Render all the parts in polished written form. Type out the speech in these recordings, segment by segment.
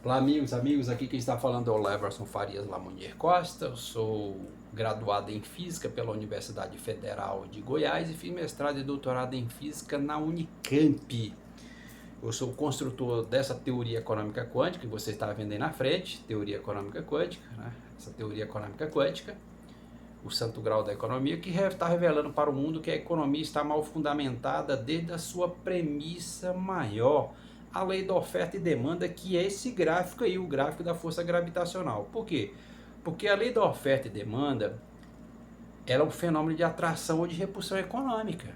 Olá, amigos, aqui quem está falando é o Leverson Farias Lamonnier Costa. Eu sou graduado em Física pela Universidade Federal de Goiás e fiz mestrado e doutorado em Física na Unicamp. Eu sou construtor dessa teoria econômica quântica que você está vendo aí na frente, teoria econômica quântica, né? Essa teoria econômica quântica, o santo grau da economia, que está revelando para o mundo que a economia está mal fundamentada desde a sua premissa maior, a lei da oferta e demanda, que é esse gráfico aí, o gráfico da força gravitacional. Por quê? Porque a lei da oferta e demanda ela é um fenômeno de atração ou de repulsão econômica.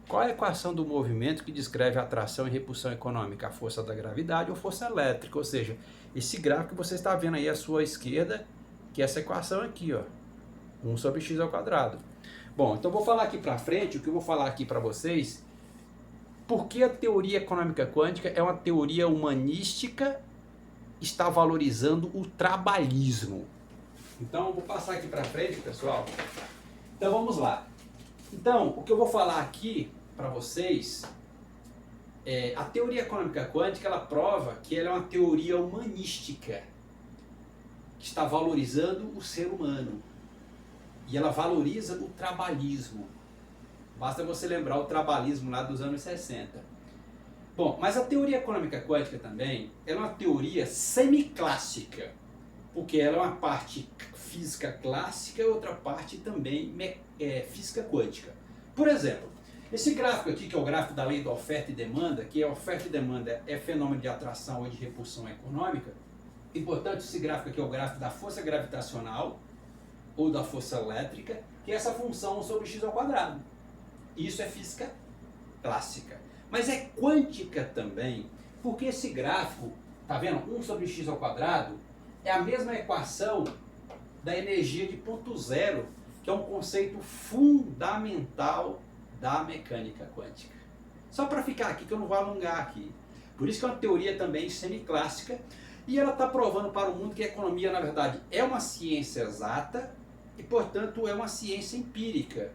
Qual é a equação do movimento que descreve a atração e repulsão econômica? A força da gravidade ou força elétrica, ou seja, esse gráfico que você está vendo aí à sua esquerda, que é essa equação aqui, ó, 1 sobre x ao quadrado. Bom, então vou falar aqui para frente, o que eu vou falar aqui para vocês, porque a teoria econômica quântica é uma teoria humanística, está valorizando o trabalhismo. Então, eu vou passar aqui para frente, pessoal. Então, vamos lá. Então, o que eu vou falar aqui para vocês é a teoria econômica quântica, ela prova que ela é uma teoria humanística, que está valorizando o ser humano. E ela valoriza o trabalhismo. Basta você lembrar o trabalhismo lá dos anos 60. Bom, mas a teoria econômica quântica também é uma teoria semiclássica, porque ela é uma parte física clássica e outra parte também física quântica. Por exemplo, esse gráfico aqui, que é o gráfico da lei da oferta e demanda, que a oferta e demanda é fenômeno de atração ou de repulsão econômica, e portanto esse gráfico aqui é o gráfico da força gravitacional ou da força elétrica, que é essa função 1 sobre x ao quadrado. Isso é física clássica. Mas é quântica também, porque esse gráfico, tá vendo? 1 sobre x ao quadrado é a mesma equação da energia de ponto zero, que é um conceito fundamental da mecânica quântica. Só para ficar aqui, que eu não vou alongar aqui. Por isso que é uma teoria também semiclássica, e ela está provando para o mundo que a economia, na verdade, é uma ciência exata e, portanto, é uma ciência empírica.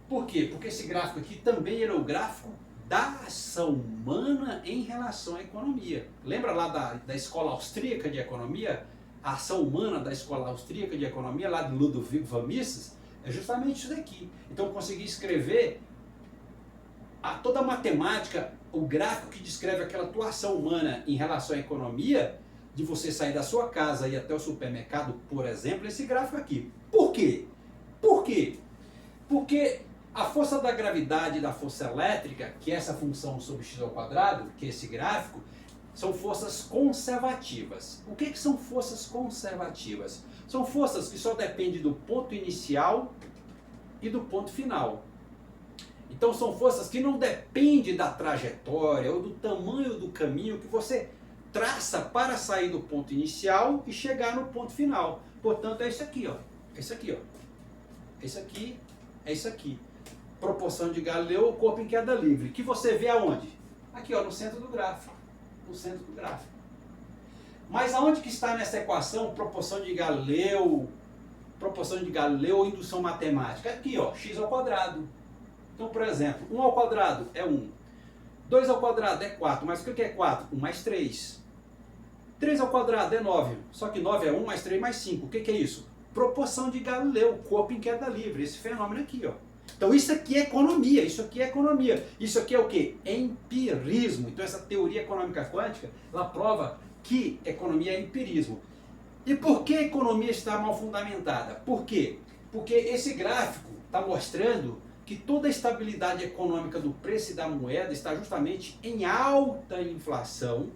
Por quê? Porque esse gráfico aqui também era o gráfico da ação humana em relação à economia. Lembra lá da escola austríaca de economia? A ação humana da escola austríaca de economia, lá de Ludwig von Mises, é justamente isso daqui. Então eu consegui escrever toda a matemática, o gráfico que descreve aquela atuação humana em relação à economia, de você sair da sua casa e ir até o supermercado, por exemplo, esse gráfico aqui. Por quê? Por quê? Porque a força da gravidade e da força elétrica, que é essa função sobre x ao quadrado, que é esse gráfico, são forças conservativas. O que são forças conservativas? São forças que só dependem do ponto inicial e do ponto final. Então são forças que não dependem da trajetória ou do tamanho do caminho que você traça para sair do ponto inicial e chegar no ponto final. Portanto, é isso aqui, ó. É isso aqui, ó. É isso aqui, é isso aqui. Proporção de Galileu, o corpo em queda livre. Que você vê aonde? Aqui, ó, no centro do gráfico. No centro do gráfico. Mas aonde que está nessa equação proporção de Galileu ou indução matemática? Aqui, ó, x ao quadrado. Então, por exemplo, 1 ao quadrado é 1. 2 ao quadrado é 4. Mas o que é 4? 1 mais 3. 3 ao quadrado é 9. Só que 9 é 1 mais 3 mais 5. O que é isso? Proporção de Galileu, corpo em queda livre. Esse fenômeno aqui, ó. Então isso aqui é economia, isso aqui é economia. Isso aqui é o quê? Empirismo. Então essa teoria econômica quântica, ela prova que economia é empirismo. E por que a economia está mal fundamentada? Por quê? Porque esse gráfico está mostrando que toda a estabilidade econômica do preço e da moeda está justamente em alta inflação,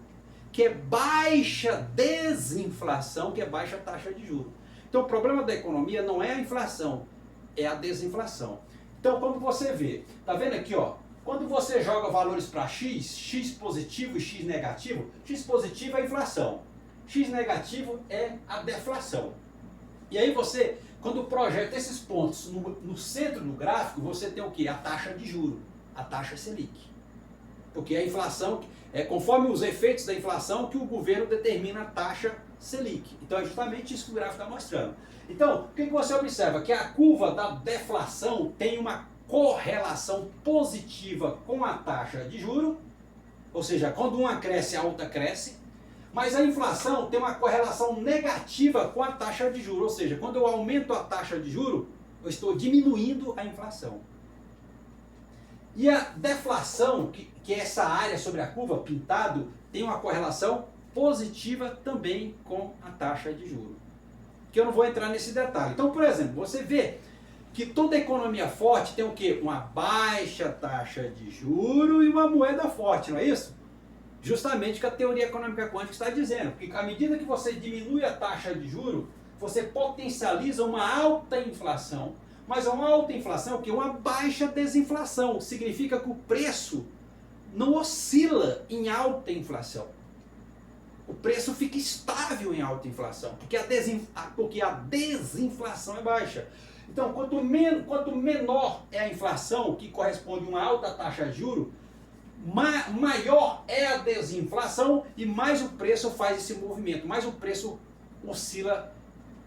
que é baixa desinflação, que é baixa taxa de juros. Então o problema da economia não é a inflação, é a desinflação. Então quando você vê, tá vendo aqui, ó, quando você joga valores para x, x positivo e x negativo, x positivo é a inflação, x negativo é a deflação. E aí você, quando projeta esses pontos no centro do gráfico, você tem o que? A taxa de juro, a taxa Selic. Porque a inflação, conforme os efeitos da inflação, que o governo determina a taxa Selic. Então é justamente isso que o gráfico está mostrando. Então, o que você observa? Que a curva da deflação tem uma correlação positiva com a taxa de juro, ou seja, quando uma cresce, a outra cresce. Mas a inflação tem uma correlação negativa com a taxa de juros, ou seja, quando eu aumento a taxa de juros, eu estou diminuindo a inflação. E a deflação, que é essa área sobre a curva, pintado, tem uma correlação positiva também com a taxa de juros. Que eu não vou entrar nesse detalhe. Então, por exemplo, você vê que toda economia forte tem o quê? Uma baixa taxa de juros e uma moeda forte, não é isso? Justamente o que a teoria econômica quântica está dizendo. Porque à medida que você diminui a taxa de juros, você potencializa uma alta inflação. Mas uma alta inflação é o quê? Uma baixa desinflação. Significa que o preço não oscila em alta inflação. O preço fica estável em alta inflação, porque a desinflação é baixa. Então, quanto menor é a inflação, que corresponde a uma alta taxa de juros, maior é a desinflação e mais o preço faz esse movimento, mais o preço oscila,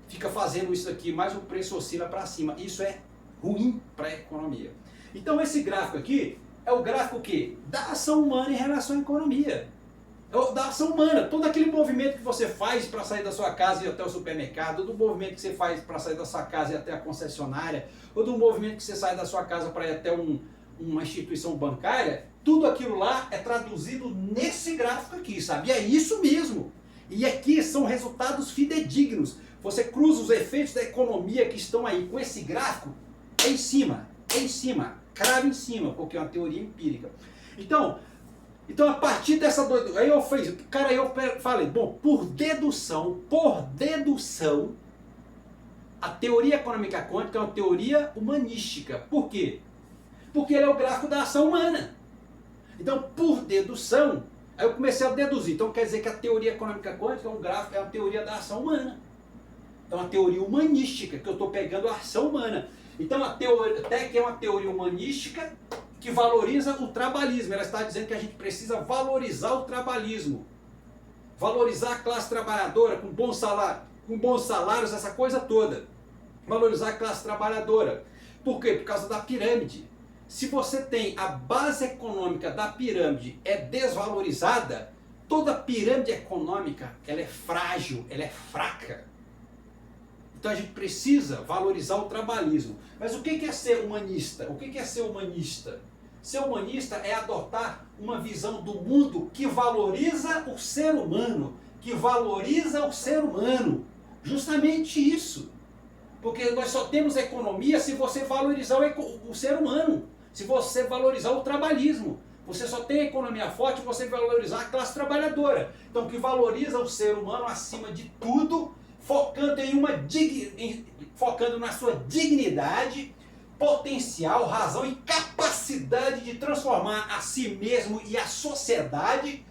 fica fazendo isso aqui, mais o preço oscila para cima. Isso é ruim para a economia. Então, esse gráfico aqui é o gráfico que da ação humana em relação à economia. Da ação humana, todo aquele movimento que você faz para sair da sua casa e ir até o supermercado, do movimento que você faz para sair da sua casa e ir até a concessionária, ou do movimento que você sai da sua casa para ir até uma instituição bancária, tudo aquilo lá é traduzido nesse gráfico aqui, sabe? E é isso mesmo. E aqui são resultados fidedignos. Você cruza os efeitos da economia que estão aí com esse gráfico, é em cima, crava em cima, porque é uma teoria empírica. Então a partir dessa doideira, aí eu falei, bom, por dedução, a teoria econômica quântica é uma teoria humanística. Por quê? Porque ele é o gráfico da ação humana. Então, por dedução, aí eu comecei a deduzir. Então quer dizer que a teoria econômica quântica é um gráfico, é uma teoria da ação humana. É uma teoria humanística, que eu estou pegando a ação humana. Então a teoria, até que é uma teoria humanística que valoriza o trabalhismo. Ela está dizendo que a gente precisa valorizar o trabalhismo. Valorizar a classe trabalhadora com bons salários, essa coisa toda. Valorizar a classe trabalhadora. Por quê? Por causa da pirâmide. Se você tem a base econômica da pirâmide é desvalorizada, toda pirâmide econômica ela é frágil, ela é fraca. Então a gente precisa valorizar o trabalhismo. Mas o que é ser humanista? O que é ser humanista? Ser humanista é adotar uma visão do mundo que valoriza o ser humano. Justamente isso. Porque nós só temos economia se você valorizar o ser humano. Se você valorizar o trabalhismo. Você só tem economia forte se você valorizar a classe trabalhadora. Então que valoriza o ser humano acima de tudo, focando na sua dignidade, potencial, razão e capacidade de transformar a si mesmo e a sociedade,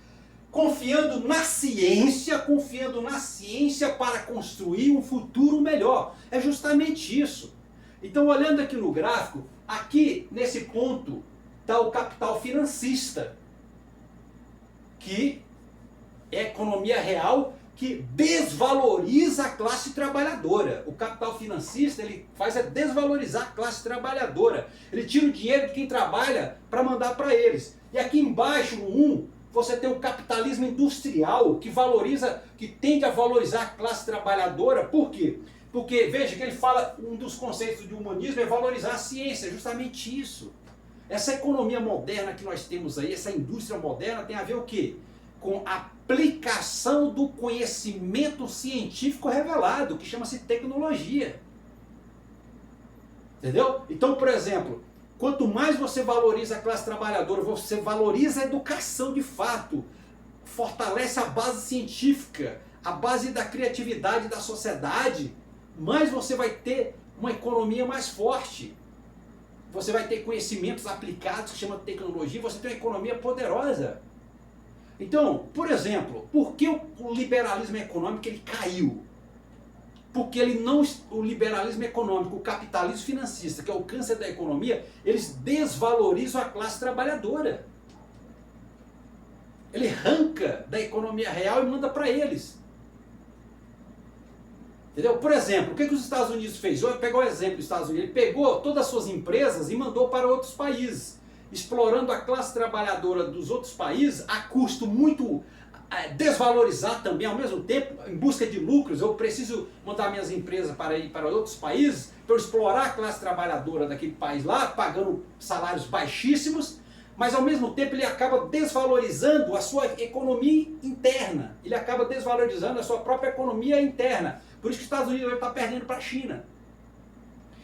confiando na ciência para construir um futuro melhor. É justamente isso. Então, olhando aqui no gráfico, aqui nesse ponto está o capital financista, que é a economia real que desvaloriza a classe trabalhadora. O capital financista ele faz desvalorizar a classe trabalhadora. Ele tira o dinheiro de quem trabalha para mandar para eles. E aqui embaixo, no 1, você tem o capitalismo industrial que tende a valorizar a classe trabalhadora. Por quê? Porque, veja que ele fala, um dos conceitos de humanismo é valorizar a ciência, justamente isso. Essa economia moderna que nós temos aí, essa indústria moderna tem a ver o quê? Com a aplicação do conhecimento científico revelado, que chama-se tecnologia. Entendeu? Então, por exemplo, quanto mais você valoriza a classe trabalhadora, você valoriza a educação de fato, fortalece a base científica, a base da criatividade da sociedade, mais você vai ter uma economia mais forte. Você vai ter conhecimentos aplicados, que chama tecnologia, você tem uma economia poderosa. Então, por exemplo, por que o liberalismo econômico ele caiu? Porque o liberalismo econômico, o capitalismo financista, que é o câncer da economia, eles desvalorizam a classe trabalhadora. Ele arranca da economia real e manda para eles. Entendeu? Por exemplo, o que os Estados Unidos fez? Eu vou pegar o exemplo dos Estados Unidos. Ele pegou todas as suas empresas e mandou para outros países, explorando a classe trabalhadora dos outros países a custo muito desvalorizar também, ao mesmo tempo, em busca de lucros. Eu preciso montar minhas empresas para ir para outros países, para explorar a classe trabalhadora daquele país lá, pagando salários baixíssimos, mas ao mesmo tempo ele acaba desvalorizando a sua economia interna, ele acaba desvalorizando a sua própria economia interna. Por isso que os Estados Unidos está perdendo para a China.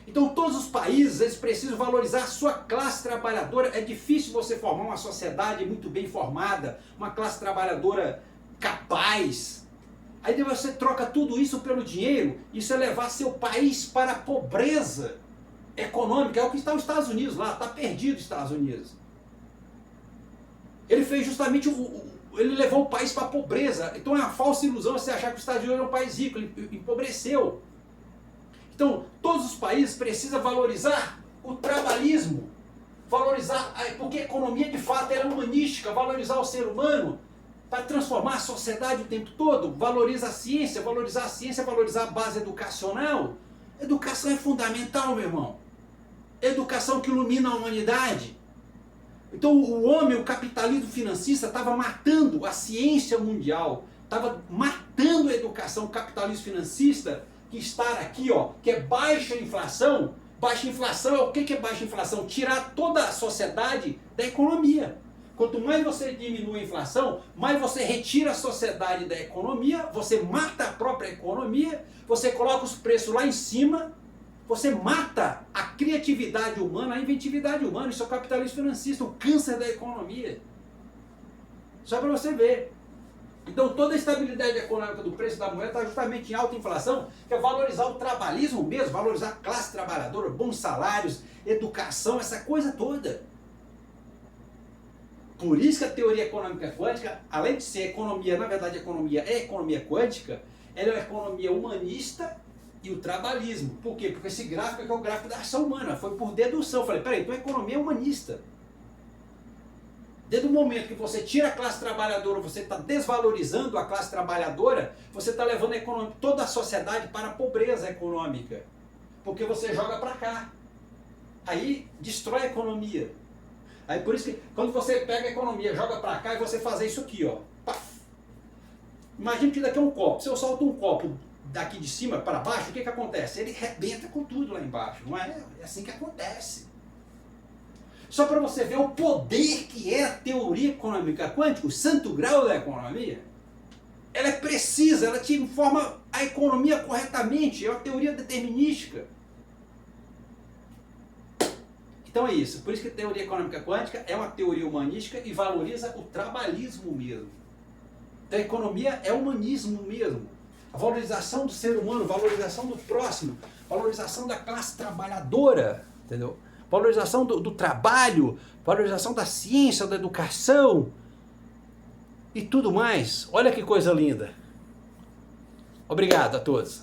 Então todos os países eles precisam valorizar a sua classe trabalhadora. É difícil você formar uma sociedade muito bem formada, uma classe trabalhadora capaz. Aí você troca tudo isso pelo dinheiro, isso é levar seu país para a pobreza econômica. É o que está os Estados Unidos lá, está perdido os Estados Unidos. Ele fez justamente ele levou o país para a pobreza. Então é uma falsa ilusão você achar que os Estados Unidos é um país rico, ele empobreceu. Então, todos os países precisam valorizar o trabalhismo, valorizar, porque a economia de fato é humanística, valorizar o ser humano para transformar a sociedade o tempo todo, valoriza a ciência, valorizar a base educacional. Educação é fundamental, meu irmão. Educação que ilumina a humanidade. Então o homem, o capitalismo financista estava matando a ciência mundial, estava matando a educação. O capitalismo financista que está aqui, ó, que é baixa inflação. Baixa inflação é o que é baixa inflação? Tirar toda a sociedade da economia. Quanto mais você diminui a inflação, mais você retira a sociedade da economia, você mata a própria economia, você coloca os preços lá em cima, você mata a criatividade humana, a inventividade humana. Isso é o capitalismo financista, o câncer da economia. Só para você ver. Então toda a estabilidade econômica do preço da moeda está justamente em alta inflação, que é valorizar o trabalhismo mesmo, valorizar a classe trabalhadora, bons salários, educação, essa coisa toda. Por isso que a teoria econômica quântica, além de ser economia, na verdade a economia é economia quântica, ela é uma economia humanista e o trabalhismo. Por quê? Porque esse gráfico aqui é o gráfico da ação humana, foi por dedução. Eu falei, peraí, então a economia é humanista. Desde o momento que você tira a classe trabalhadora, você está desvalorizando a classe trabalhadora, você está levando toda a sociedade para a pobreza econômica. Porque você joga para cá. Aí destrói a economia. Aí por isso que quando você pega a economia, joga para cá e você fazer isso aqui, ó. Paf. Imagina que daqui é um copo. Se eu solto um copo daqui de cima para baixo, o que acontece? Ele rebenta com tudo lá embaixo. Não é? É assim que acontece. Só para você ver o poder que é a teoria econômica quântica, o santo grau da economia. Ela é precisa, ela te informa a economia corretamente, é uma teoria determinística. Então é isso, por isso que a teoria econômica quântica é uma teoria humanística e valoriza o trabalhismo mesmo. Então a economia é humanismo mesmo. A valorização do ser humano, valorização do próximo, valorização da classe trabalhadora, entendeu? Valorização do trabalho, valorização da ciência, da educação e tudo mais. Olha que coisa linda. Obrigado a todos.